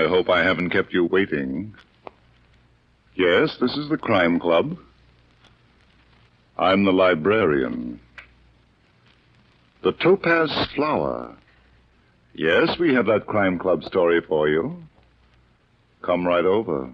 I hope I haven't kept you waiting. Yes, this is the Crime Club. I'm the librarian. The Topaz flower. Yes, we have that Crime Club story for you. Come right over.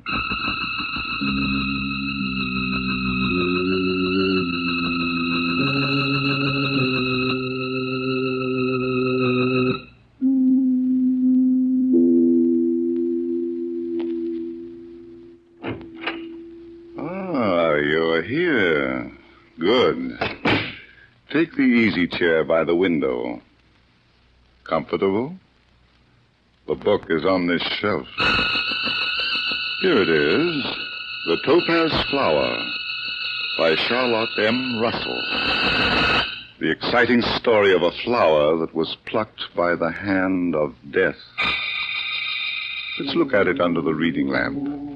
You're here. Good. Take the easy chair by the window. Comfortable? The book is on this shelf. Here it is. The Topaz Flower by Charlotte M. Russell. The exciting story of a flower that was plucked by the hand of death. Let's look at it under the reading lamp.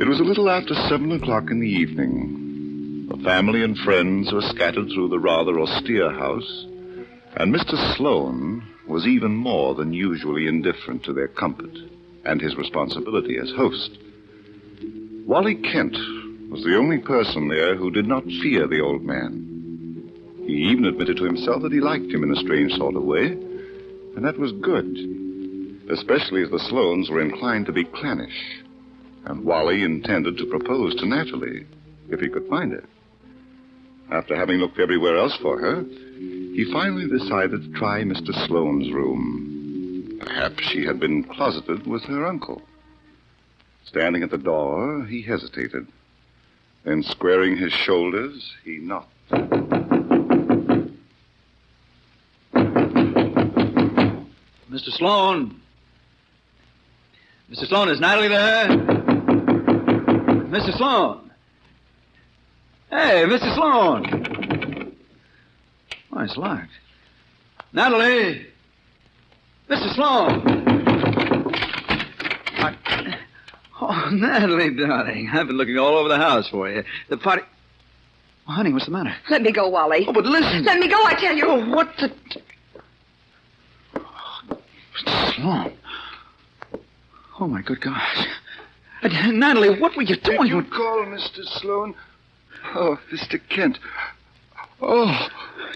It was a little after 7 o'clock in the evening. The family and friends were scattered through the rather austere house, and Mr. Sloane was even more than usually indifferent to their comfort and his responsibility as host. Wally Kent was the only person there who did not fear the old man. He even admitted to himself that he liked him in a strange sort of way, and that was good, especially as the Sloanes were inclined to be clannish. And Wally intended to propose to Natalie, if he could find her. After having looked everywhere else for her, he finally decided to try Mr. Sloane's room. Perhaps she had been closeted with her uncle. Standing at the door, he hesitated. Then, squaring his shoulders, he knocked. Mr. Sloane. Mr. Sloane, is Natalie there? Mr. Sloane. Hey, Mr. Sloane. Oh, it's locked. Natalie. Mr. Sloane. Oh, Natalie, darling. I've been looking all over the house for you. The party... Oh, honey, what's the matter? Let me go, Wally. Oh, but listen. Let me go, I tell you. Oh, what the... Mr. Sloane. Oh, my good gosh. Natalie, what were you doing? Did you call Mr. Sloane? Oh, Mr. Kent. Oh.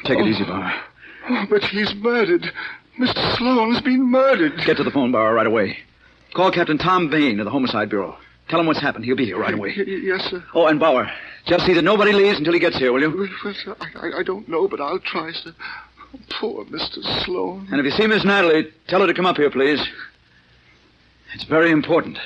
Take it easy, Barbara. Oh, but he's murdered. Mr. Sloane's been murdered. Get to the phone, Barbara, right away. Call Captain Tom Bain of the Homicide Bureau. Tell him what's happened. He'll be here right away. Yes, sir. Oh, and Bauer, just see that nobody leaves until he gets here, will you? Well, sir, I don't know, but I'll try, sir. Poor Mr. Sloane. And if you see Miss Natalie, tell her to come up here, please. It's very important.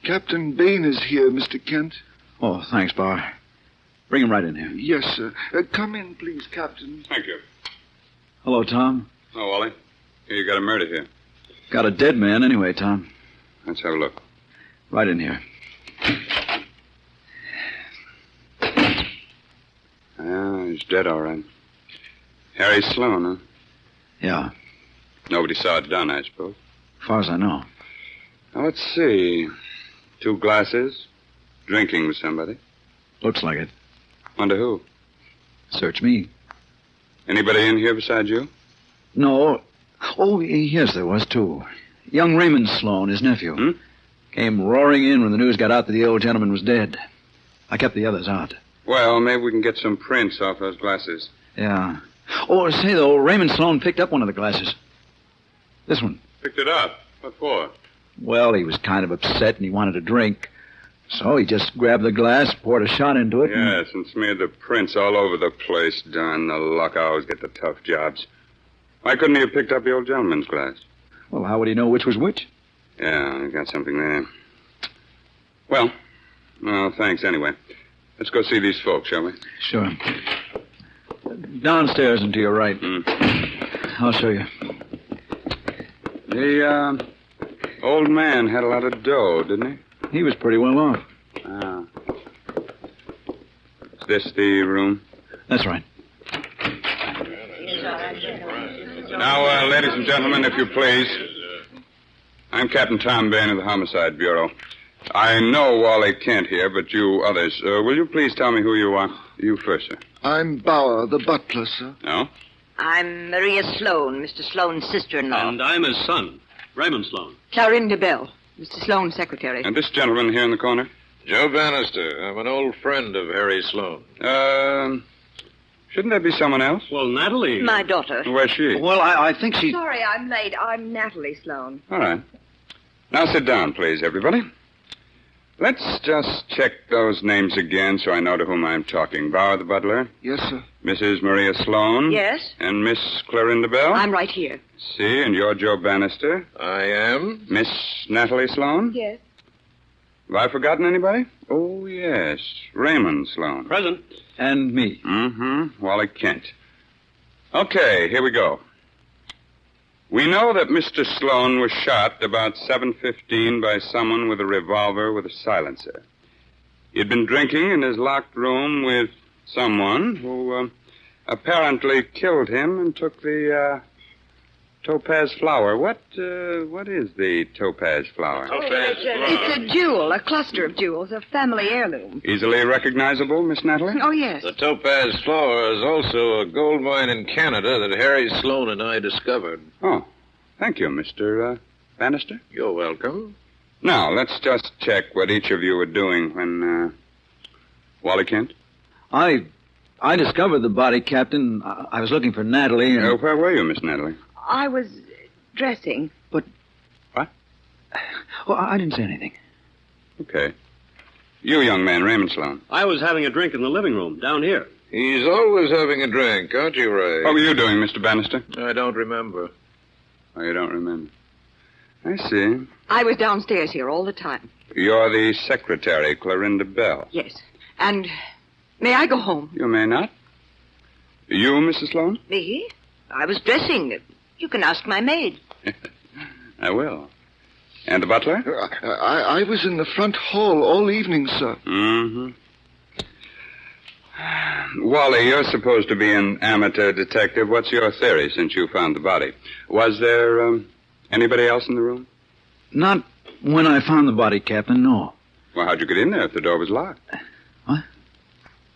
Captain Bain is here, Mr. Kent. Oh, thanks, Bauer. Bring him right in here. Yes, sir. Come in, please, Captain. Thank you. Hello, Tom. Oh, Wally. Here, you got a murder here. Got a dead man anyway, Tom. Let's have a look. Right in here. Ah, he's dead, all right. Harry Sloane, huh? Yeah, Nobody saw it done, I suppose. as far as I know. Now, let's see. 2 glasses. Drinking with somebody. Looks like it. Wonder who? Search me. Anybody in here besides you? No. Oh, yes, there was, too. Young Raymond Sloane, his nephew. Hmm? Came roaring in when the news got out that the old gentleman was dead. I kept the others out. Well, maybe we can get some prints off those glasses. Yeah. Oh, say, though, Raymond Sloane picked up one of the glasses. This one. Picked it up. What for? Well, he was kind of upset and he wanted a drink. So he just grabbed the glass, poured a shot into it. Yes, and smeared the prints all over the place. Darn the luck. I always get the tough jobs. Why couldn't he have picked up the old gentleman's glass? Well, how would he know which was which? Yeah, I got something there. Well, thanks anyway. Let's go see these folks, shall we? Sure. Downstairs and to your right. I'll show you. The old man had a lot of dough, didn't he? He was pretty well off. Ah. Is this the room? That's right. Now, ladies and gentlemen, if you please. I'm Captain Tom Bain of the Homicide Bureau. I know Wally Kent here, but you others, will you please tell me who you are? You first, sir. I'm Bauer, the butler, sir. No? I'm Maria Sloan, Mr. Sloan's sister-in-law. And I'm his son, Raymond Sloan. Clarinda Bell, Mr. Sloan's secretary. And this gentleman here in the corner? Joe Bannister. I'm an old friend of Harry Sloan. Shouldn't there be someone else? Well, Natalie. My daughter. Where's she? Well, I think she... Sorry, I'm late. I'm Natalie Sloan. All right. Now sit down, please, everybody. Let's just check those names again so I know to whom I'm talking. Bauer, the butler. Yes, sir. Mrs. Maria Sloan. Yes? And Miss Clarinda Bell. I'm right here. See, and you're Joe Bannister. I am. Miss Natalie Sloan. Yes. Have I forgotten anybody? Oh, yes. Raymond Sloan. Present. And me. Mm-hmm. Wally Kent. Okay, here we go. We know that Mr. Sloan was shot about 7:15 by someone with a revolver with a silencer. He'd been drinking in his locked room with someone who apparently killed him and took the topaz flower. What is the topaz flower? It's a jewel, a cluster of jewels, a family heirloom. Easily recognizable, Miss Natalie? Oh, yes. The Topaz flower is also a gold mine in Canada that Harry Sloan and I discovered. Oh, thank you, Mr. Bannister. You're welcome. Now, let's just check what each of you were doing when, Wally Kent? I discovered the body, Captain. I was looking for Natalie and... Where were you, Miss Natalie? I was dressing. What? Well, I didn't say anything. Okay. You, young man, Raymond Sloan. I was having a drink in the living room down here. He's always having a drink, aren't you, Ray? What were you doing, Mr. Bannister? I don't remember. Oh, you don't remember. I see. I was downstairs here all the time. You're the secretary, Clarinda Bell. Yes. And may I go home? You may not. You, Mrs. Sloan? Me? I was dressing. You can ask my maid. I will. And the butler? I was in the front hall all evening, sir. Mm-hmm. Wally, you're supposed to be an amateur detective. What's your theory since you found the body? Was there anybody else in the room? Not when I found the body, Captain, no. Well, how'd you get in there if the door was locked? What?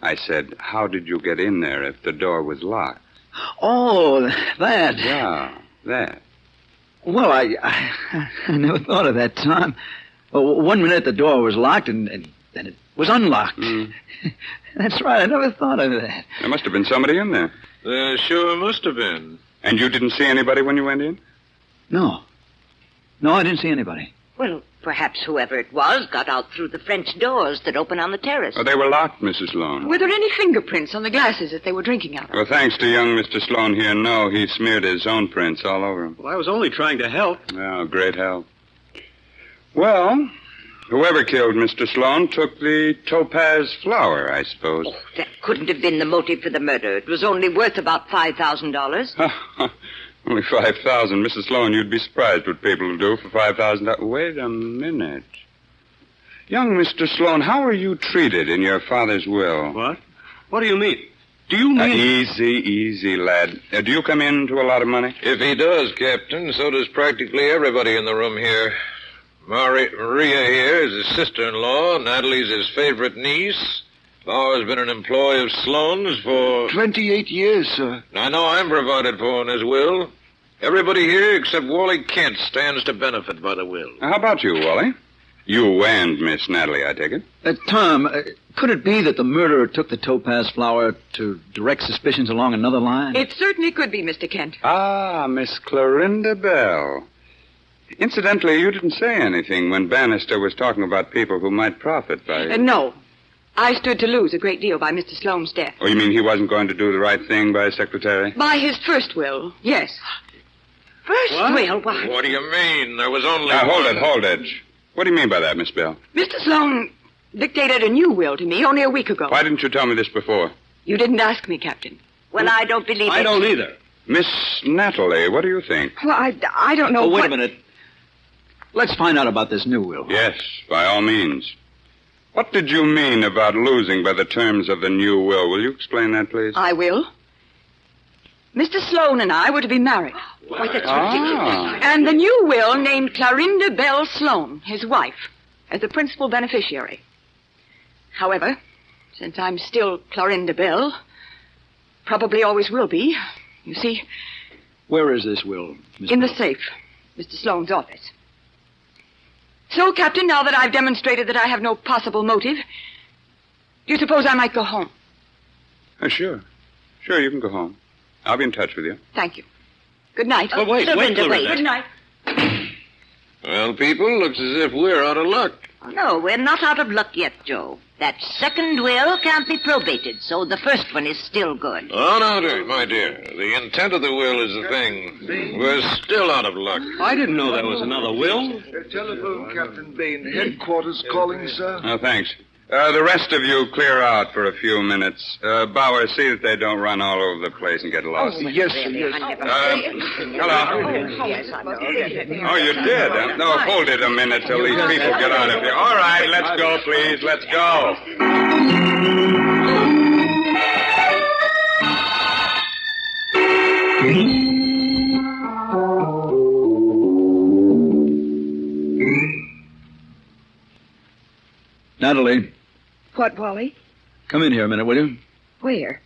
I said, how did you get in there if the door was locked? Oh, that. Yeah, that. Well, I never thought of that, Tom. Well, 1 minute the door was locked and then it was unlocked. Mm. That's right. I never thought of that. There must have been somebody in there. There sure must have been. And you didn't see anybody when you went in? No. No, I didn't see anybody. Well, perhaps whoever it was got out through the French doors that open on the terrace. Oh, they were locked, Mrs. Sloan. Were there any fingerprints on the glasses that they were drinking out of? Well, thanks to young Mr. Sloan here, no. He smeared his own prints all over him. Well, I was only trying to help. Oh, great help. Well, whoever killed Mr. Sloan took the topaz flower, I suppose. Oh, that couldn't have been the motive for the murder. It was only worth about $5,000. Only $5,000. Mrs. Sloan, you'd be surprised what people will do for $5,000. Wait a minute. Young Mr. Sloan, how were you treated in your father's will? What? What do you mean? Do you mean... Easy, lad. Do you come into a lot of money? If he does, Captain, so does practically everybody in the room here. Maria here is his sister-in-law. Natalie's his favorite niece. Bauer's been an employee of Sloan's for... 28 years, sir. I know I'm provided for in his will. Everybody here except Wally Kent stands to benefit by the will. How about you, Wally? You and Miss Natalie, I take it. Tom, could it be that the murderer took the topaz flower to direct suspicions along another line? It certainly could be, Mr. Kent. Ah, Miss Clarinda Bell. Incidentally, you didn't say anything when Bannister was talking about people who might profit by... No. I stood to lose a great deal by Mr. Sloane's death. Oh, you mean he wasn't going to do the right thing by his secretary? By his first will, yes. First will? Why? What do you mean? There was only Now, one. hold it. What do you mean by that, Miss Bell? Mr. Sloane dictated a new will to me only a week ago. Why didn't you tell me this before? You didn't ask me, Captain. Well, I don't believe it. I don't either. Miss Natalie, what do you think? Well, I don't know Oh, wait what... a minute. Let's find out about this new will. Yes, by all means. What did you mean about losing by the terms of the new will? Will you explain that, please? I will. Mr. Sloan and I were to be married. Why, that's ridiculous. And the new will named Clarinda Bell Sloan, his wife, as the principal beneficiary. However, since I'm still Clarinda Bell, probably always will be, you see, Where is this will, Miss in the Bell? safe, Mr. Sloan's office. So, Captain, now that I've demonstrated that I have no possible motive, do you suppose I might go home? Sure. Sure, you can go home. I'll be in touch with you. Thank you. Good night. But wait, Clarinda, wait. Good night. Well, people, looks as if we're out of luck. No, we're not out of luck yet, Joe. That second will can't be probated, so the first one is still good. Oh, no, my dear. The intent of the will is the thing. We're still out of luck. I didn't know there was another will. Telephone, Captain Bain. Headquarters calling, sir. Oh, thanks. The rest of you clear out for a few minutes. Bauer, see that they don't run all over the place and get lost. Yes, sir, yes. Hello. Yes, I know. Oh, you did? No, hold it a minute till these people get out of here. All right, let's go, please. Let's go. Natalie, What, Wally? come in here a minute, will you? Where?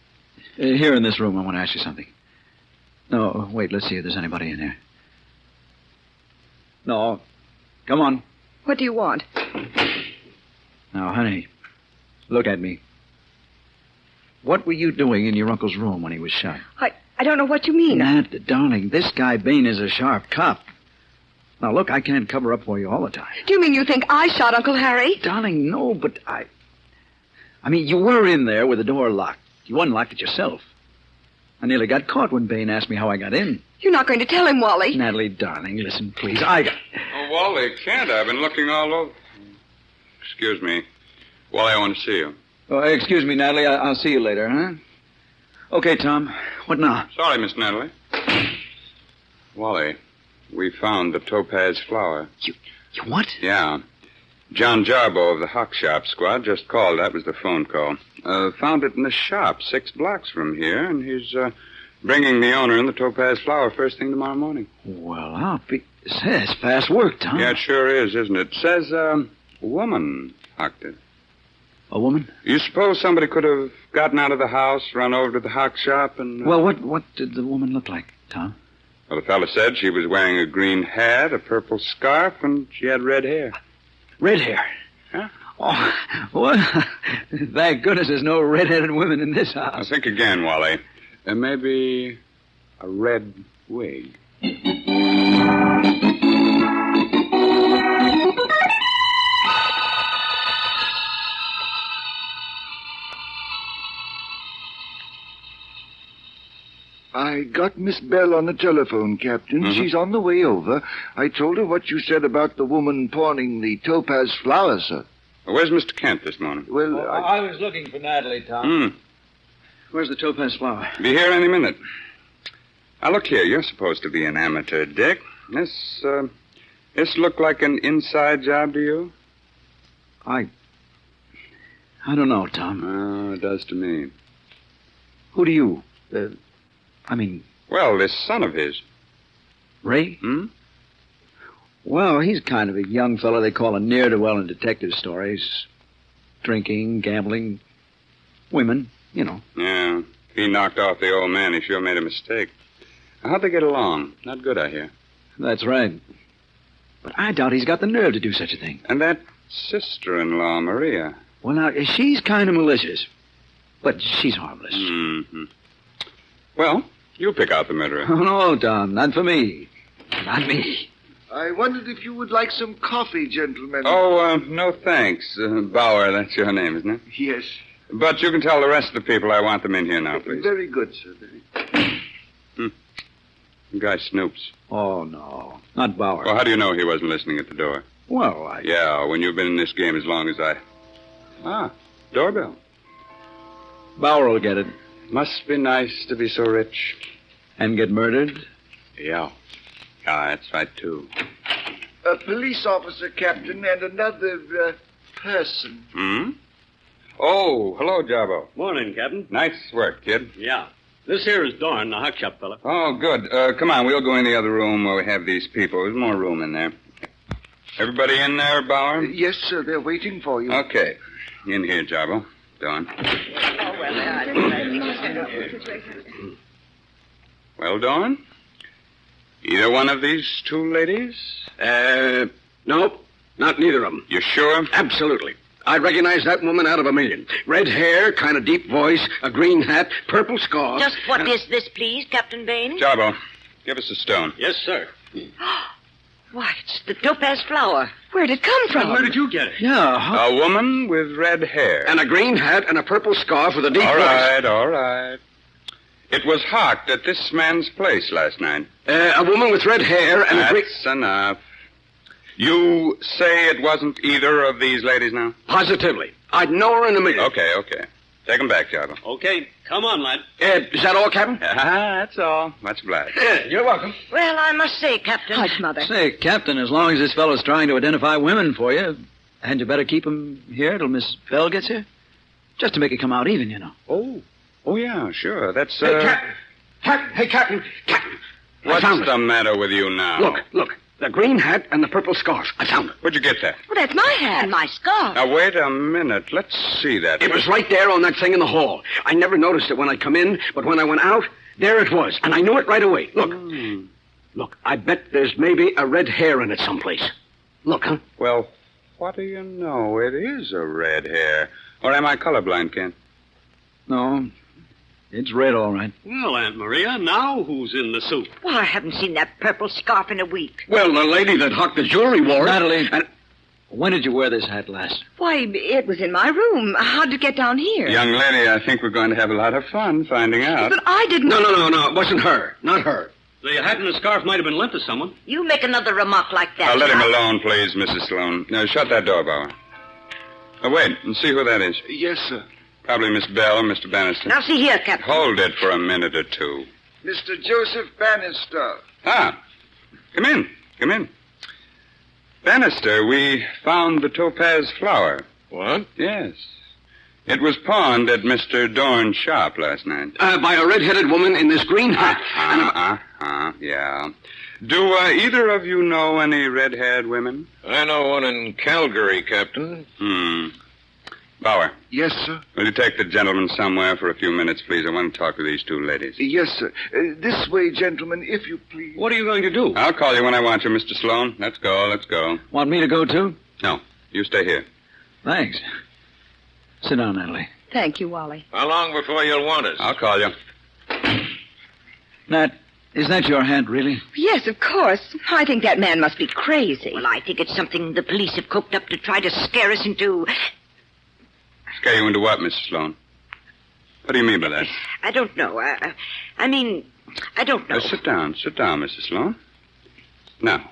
Here in this room, I want to ask you something. No, wait, let's see if there's anybody in here. No, come on. What do you want? Now, honey, look at me. What were you doing in your uncle's room when he was shot? I don't know what you mean. Nat, darling, this guy Bain is a sharp cop. Now, look, I can't cover up for you all the time. Do you mean you think I shot Uncle Harry? Darling, no, but I mean, you were in there with the door locked. You unlocked it yourself. I nearly got caught when Bain asked me how I got in. You're not going to tell him, Wally. Natalie, darling, listen, please. Oh, Wally, can't I? I've been looking all over. Excuse me. Wally, I want to see you. Oh, excuse me, Natalie. I'll see you later, huh? Okay, Tom. What now? Sorry, Miss Natalie. Wally, we found the Topaz flower. You what? Yeah. John Jarbo of the Hock Shop Squad just called. That was the phone call. Found it in the shop 6 blocks from here, and he's bringing the owner in the Topaz flower first thing tomorrow morning. Well, I'll be... Says fast work, Tom. Yeah, it sure is, isn't it? Says, woman hocked it. A woman? You suppose somebody could have gotten out of the house, run over to the Hock Shop, and... Well, what did the woman look like, Tom? Well, the fella said she was wearing a green hat, a purple scarf, and she had red hair. Red hair? Huh? Oh, well, thank goodness there's no red-headed women in this Now, house. think again, Wally. Maybe a red wig. I got Miss Bell on the telephone, Captain. Mhm. She's on the way over. I told her what you said about the woman pawning the Topaz flower, sir. Where's Mr. Kent this morning? Well, I was looking for Natalie, Tom. Where's the topaz flower? Be here any minute. Now, look here. You're supposed to be an amateur, Dick. This look like an inside job to you? I don't know, Tom. Oh, it does to me. Who do you... Well, this son of his. Ray? Well, he's kind of a young fellow they call a ne'er-do-well in detective stories. Drinking, gambling, women, you know. Yeah. He knocked off the old man. He sure made a mistake. How'd they get along? Not good, I hear. That's right. But I doubt he's got the nerve to do such a thing. And that sister-in-law, Maria. Well, now, she's kind of malicious. But she's harmless. Mm-hmm. Well, you pick out the murderer. Oh, no, Tom, not for me. Not me. I wondered if you would like some coffee, gentlemen. Oh, no thanks. Bauer, that's your name, isn't it? Yes. But you can tell the rest of the people I want them in here now, please. Very good, sir. The guy snoops. Oh, no. Not Bauer. Well, how do you know he wasn't listening at the door? Well, Yeah, when you've been in this game as long as I... Ah, doorbell. Bauer will get it. Must be nice to be so rich. And get murdered? Yeah. Ah, that's right, too. A police officer, Captain, and another person. Oh, hello, Jarbo. Morning, Captain. Nice work, kid. Yeah. This here is Dorn, the hock shop fella. Oh, good. Come on, we'll go in the other room where we have these people. There's more room in there. Everybody in there, Bauer? Yes, sir. They're waiting for you. Okay. In here, Jarbo. Dawn. Well, Dawn? Either one of these two ladies? Nope. Not neither of them. You sure? Absolutely. I'd recognize that woman out of a million. Red hair, kind of deep voice, a green hat, purple scarf. Just what is this, please, Captain Bain? Jarbo, give us a stone. Yes, sir. Why, it's the topaz flower. Where'd it come from? Where did you get it? Yeah. A woman with red hair. And a green hat and a purple scarf with a deep All voice. all right. It was hawked at this man's place last night. A woman with red hair and a green... That's enough. You say it wasn't either of these ladies now? Positively. I'd know her in a million. Okay. Take them back, Jarbo. Okay, come on, lad. Is that all, Captain? That's all. Much obliged. You're welcome. Well, I must say, Captain. Hush, Mother. Say, Captain, as long as this fellow's trying to identify women for you, hadn't you better keep him here till Miss Bell gets here? Just to make it come out even, you know. Oh, yeah, sure. That's, Hey, Captain. What's I found the it. matter with you now? Look. The green hat and the purple scarf. I found it. Where'd you get that? Well, that's my hat. And my scarf. Now, wait a minute. Let's see that. It was right there on that thing in the hall. I never noticed it when I'd come in, but when I went out, there it was. And I knew it right away. Look, I bet there's maybe a red hair in it someplace. Look, huh? Well, what do you know? It is a red hair. Or am I colorblind, Kent? No, it's red, all right. Well, Aunt Maria, now who's in the soup? Well, I haven't seen that purple scarf in a week. Well, the lady that hawked the jewelry wore it. Natalie, And when did you wear this hat last? Why, it was in my room. How'd it get down here? Young lady, I think we're going to have a lot of fun finding out. But I didn't... No. It wasn't her. Not her. The hat and the scarf might have been lent to someone. You make another remark like that. Let him now. alone, please, Mrs. Sloan. Now, shut that door, Bauer. Wait and see who that is. Yes, sir. Probably Miss Bell or Mr. Bannister. Now, see here, Captain. Hold it for a minute or two. Mr. Joseph Bannister. Come in. Bannister, we found the topaz flower. What? Yes. It was pawned at Mr. Dorn's shop last night. By a red-headed woman in this green hat. Yeah. Do either of you know any red-haired women? I know one in Calgary, Captain. Bauer, Yes, sir. will you take the gentleman somewhere for a few minutes, please? I want to talk to these two ladies. Yes, sir. This way, gentlemen, if you please. What are you going to do? I'll call you when I want you, Mr. Sloan. Let's go. Want me to go, too? No, you stay here. Thanks. Sit down, Natalie. Thank you, Wally. How long before you'll want us? I'll call you. Nat, is that your hat, really? Yes, of course. I think that man must be crazy. Well, I think it's something the police have cooked up to try to scare us into... Scare you into what, Mrs. Sloan? What do you mean by that? I don't know. I mean, I don't know. Sit down, Mrs. Sloan. Now,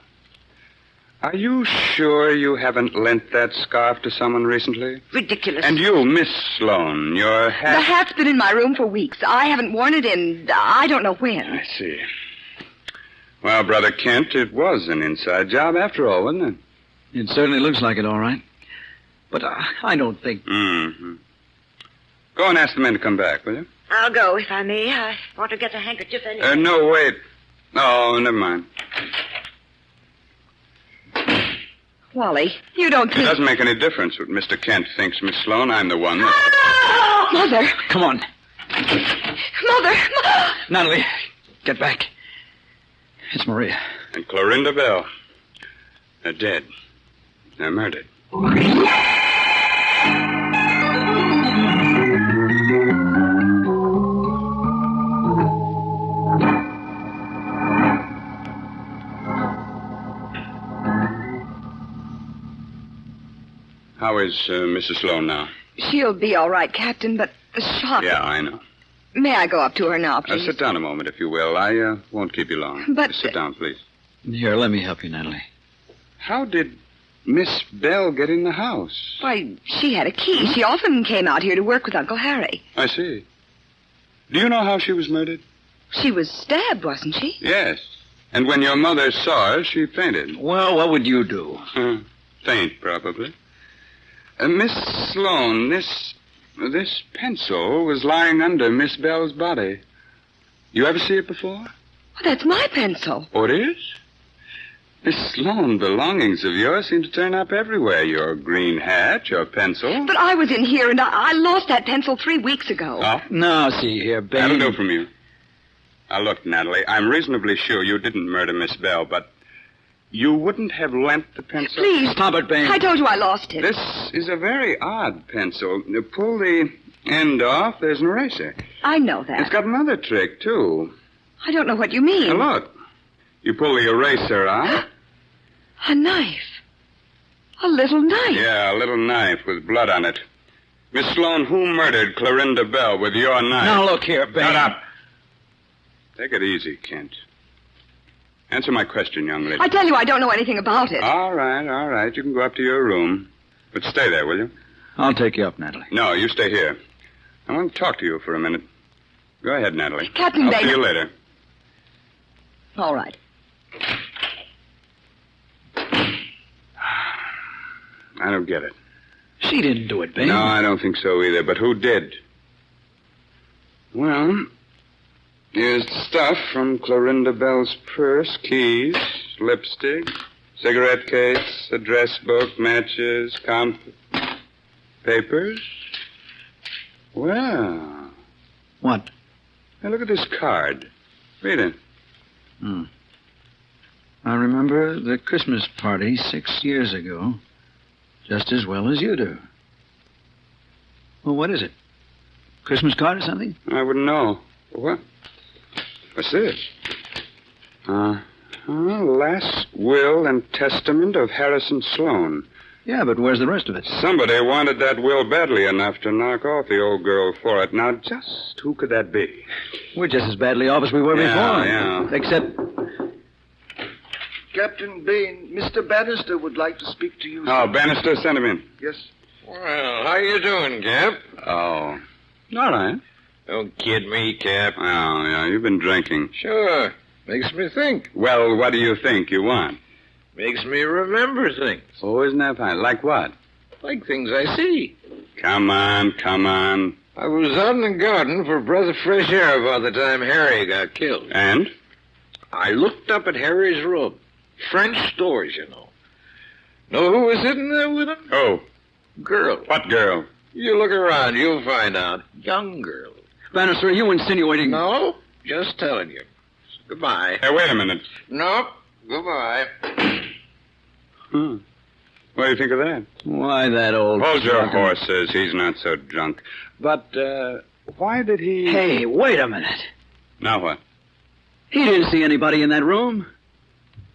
are you sure you haven't lent that scarf to someone recently? Ridiculous. And you, Miss Sloan, your hat... The hat's been in my room for weeks. I haven't worn it in I don't know when. I see. Well, Brother Kent, it was an inside job after all, wasn't it? It certainly looks like it, all right. But I don't think... Mm-hmm. Go and ask the men to come back, will you? I'll go, if I may. I want to get a handkerchief anyway. No, wait. Oh, never mind. Wally, you don't It think... doesn't make any difference what Mr. Kent thinks, Miss Sloan. I'm the one that... Mother! Come on. Mother! Natalie, get back. It's Maria. And Clorinda Bell. They're dead. They're murdered. How is Mrs. Sloan now? She'll be all right, Captain, but the shock... Yeah, I know. May I go up to her now, please? Sit down a moment, if you will. I won't keep you long. But- Just sit down, please. Here, let me help you, Natalie. How did Miss Bell get in the house? Why, she had a key. She often came out here to work with Uncle Harry. I see. Do you know how she was murdered? She was stabbed, wasn't she? Yes. And when your mother saw her, she fainted. Well, what would you do? Faint, probably. Miss Sloan, this pencil was lying under Miss Bell's body. You ever see it before? Oh, that's my pencil. Oh, it is? Miss Sloan, belongings of yours seem to turn up everywhere. Your green hat, your pencil. But I was in here, and I lost that pencil 3 weeks ago. Oh? No, see here, Bane. That'll do from you. Now, look, Natalie, I'm reasonably sure you didn't murder Miss Bell, but you wouldn't have lent the pencil? Please. Stop it, Bane. I told you I lost it. This is a very odd pencil. You pull the end off, there's an eraser. I know that. It's got another trick, too. I don't know what you mean. Now, look. You pull the eraser out. A knife. A little knife. Yeah, a little knife with blood on it. Miss Sloan, who murdered Clorinda Bell with your knife? Now, look here, Bane. Shut up. Take it easy, Kent. Answer my question, young lady. I tell you, I don't know anything about it. All right. You can go up to your room. But stay there, will you? I'll take you up, Natalie. No, you stay here. I want to talk to you for a minute. Go ahead, Natalie. Captain I'll Baker. see you later. All right. I don't get it. She didn't do it, Bane. No, I don't think so either. But who did? Well, here's the stuff from Clorinda Bell's purse, keys, lipstick, cigarette case, address book, matches, papers. Well. What? Now look at this card. Read it. I remember the Christmas party 6 years ago just as well as you do. Well, what is it? Christmas card or something? I wouldn't know. What? What's this? Last will and testament of Harrison Sloan. Yeah, but where's the rest of it? Somebody wanted that will badly enough to knock off the old girl for it. Now, just who could that be? We're just as badly off as we were before. Yeah. Except... Captain Bain, Mr. Bannister would like to speak to you. Oh, Bannister, send him in. Yes. Well, how you doing, Cap? Oh. All right. Don't kid me, Cap. Oh, yeah, you've been drinking. Sure. Makes me think. Well, what do you think you want? Makes me remember things. Oh, isn't that fine? Like what? Like things I see. Come on. I was out in the garden for a breath of fresh air about the time Harry got killed. And? I looked up at Harry's room. French doors, you know. Know who was sitting there with him? Oh. Girl. What girl? You look around, you'll find out. Young girl. Bannister, are you insinuating... No, just telling you. Goodbye. Hey, wait a minute. Nope. Goodbye. What do you think of that? Why, that old... Hold your drunken- horses. He's not so drunk. But, why did he... Hey, wait a minute. Now what? He didn't see anybody in that room.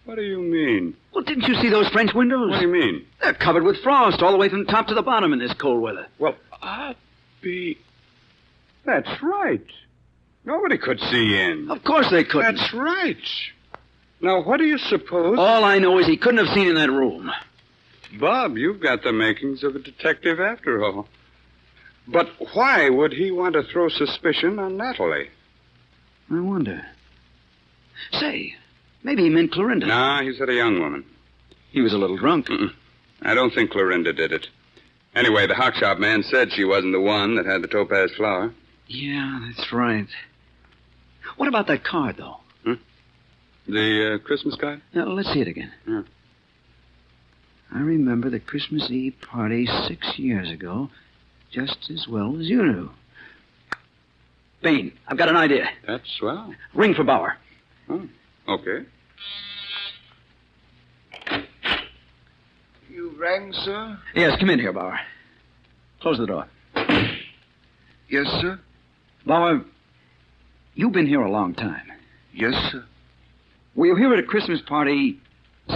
What do you mean? Well, didn't you see those French windows? What do you mean? They're covered with frost all the way from top to the bottom in this cold weather. Well, That's right. Nobody could see in. Of course they couldn't. That's right. Now, what do you suppose... All I know is he couldn't have seen in that room. Bob, you've got the makings of a detective after all. But why would he want to throw suspicion on Natalie? I wonder. Say, maybe he meant Clorinda. No, he said a young woman. He was a little drunk. I don't think Clorinda did it. Anyway, the hock shop man said she wasn't the one that had the topaz flower. Yeah, that's right. What about that card, though? The Christmas card? Now, let's see it again. Yeah. I remember the Christmas Eve party 6 years ago just as well as you do. Bain, I've got an idea. That's swell. Ring for Bauer. Oh, okay. You rang, sir? Yes, come in here, Bauer. Close the door. Yes, sir. Bauer, you've been here a long time. Yes, sir. Were you here at a Christmas party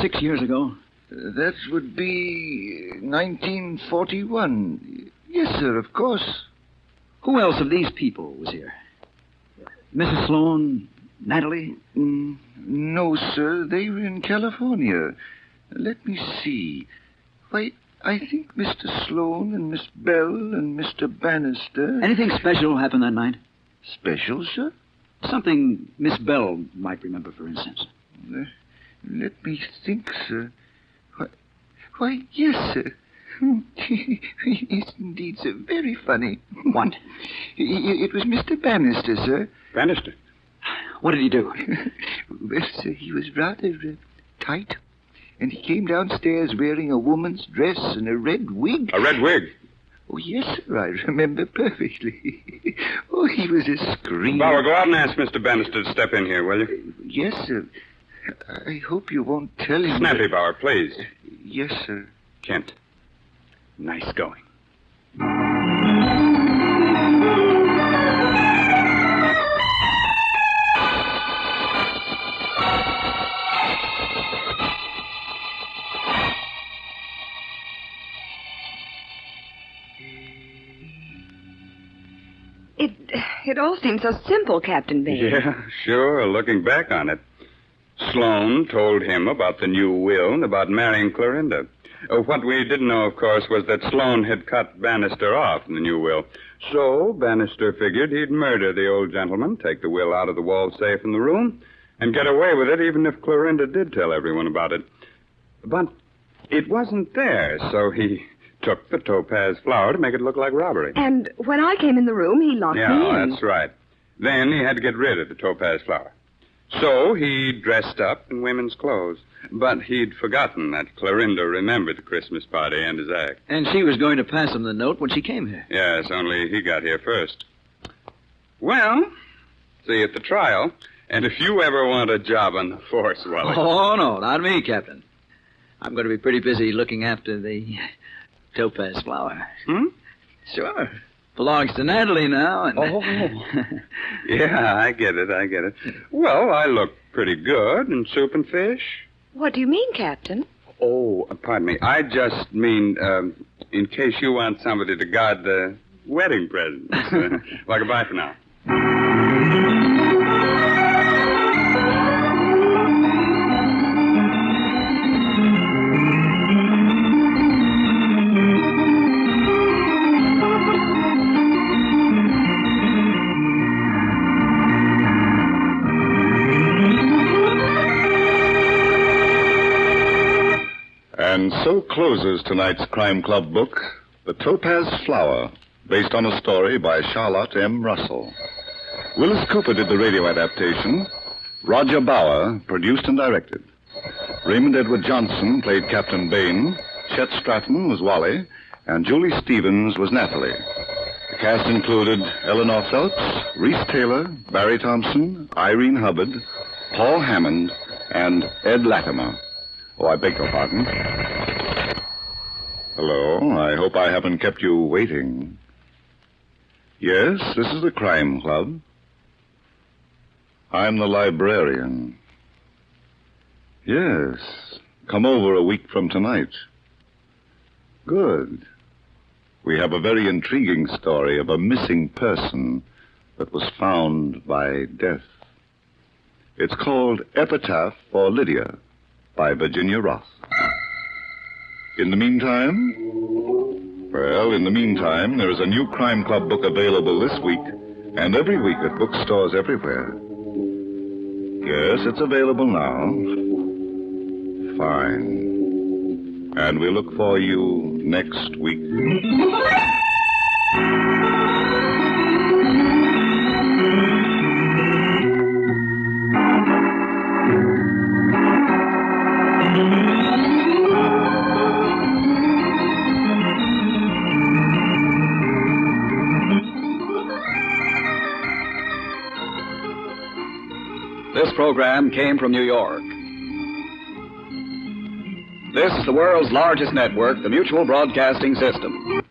6 years ago? That would be 1941. Yes, sir, of course. Who else of these people was here? Mrs. Sloan, Natalie? No, sir. They were in California. Let me see. Why, I think Mr. Sloan and Miss Bell and Mr. Bannister... Anything special happened that night? Special, sir? Something Miss Bell might remember, for instance. Let me think, sir. Why, yes, sir. Yes, indeed, sir. Very funny. What? It was Mr. Bannister, sir. Bannister? What did he do? Well, sir, he was rather tight. And he came downstairs wearing a woman's dress and a red wig. A red wig? Oh, yes, sir, I remember perfectly. Oh, he was a screamer. Bauer, go out and ask Mr. Bannister to step in here, will you? Yes, sir. I hope you won't tell him... Snappy, Bauer, please. Yes, sir. Kent, nice going. It all seems so simple, Captain Bain. Yeah, sure, looking back on it. Sloan told him about the new will and about marrying Clorinda. What we didn't know, of course, was that Sloan had cut Bannister off in the new will. So Bannister figured he'd murder the old gentleman, take the will out of the wall safe in the room, and get away with it even if Clorinda did tell everyone about it. But it wasn't there, so he took the topaz flower to make it look like robbery. And when I came in the room, he locked me in. Yeah, that's right. Then he had to get rid of the topaz flower. So he dressed up in women's clothes. But he'd forgotten that Clorinda remembered the Christmas party and his act. And she was going to pass him the note when she came here. Yes, only he got here first. Well, see you at the trial. And if you ever want a job on the force, Wally... Oh, no, not me, Captain. I'm going to be pretty busy looking after the topaz flower. Sure. Belongs to Natalie now. And... Oh. Yeah, I get it. Well, I look pretty good in soup and fish. What do you mean, Captain? Oh, pardon me. I just mean, in case you want somebody to guard the wedding presents. Well, goodbye for now. And so closes tonight's Crime Club book, The Topaz Flower, based on a story by Charlotte M. Russell. Willis Cooper did the radio adaptation. Roger Bauer produced and directed. Raymond Edward Johnson played Captain Bain. Chet Stratton was Wally. And Julie Stevens was Natalie. The cast included Eleanor Phelps, Reese Taylor, Barry Thompson, Irene Hubbard, Paul Hammond, and Ed Latimer. Oh, I beg your pardon. Hello, I hope I haven't kept you waiting. Yes, this is the Crime Club. I'm the librarian. Yes, come over a week from tonight. Good. We have a very intriguing story of a missing person that was found by death. It's called Epitaph for Lydia by Virginia Roth. In the meantime, there is a new Crime Club book available this week and every week at bookstores everywhere. Yes, it's available now. Fine. And we look for you next week. This program came from New York. This is the world's largest network, the Mutual Broadcasting System.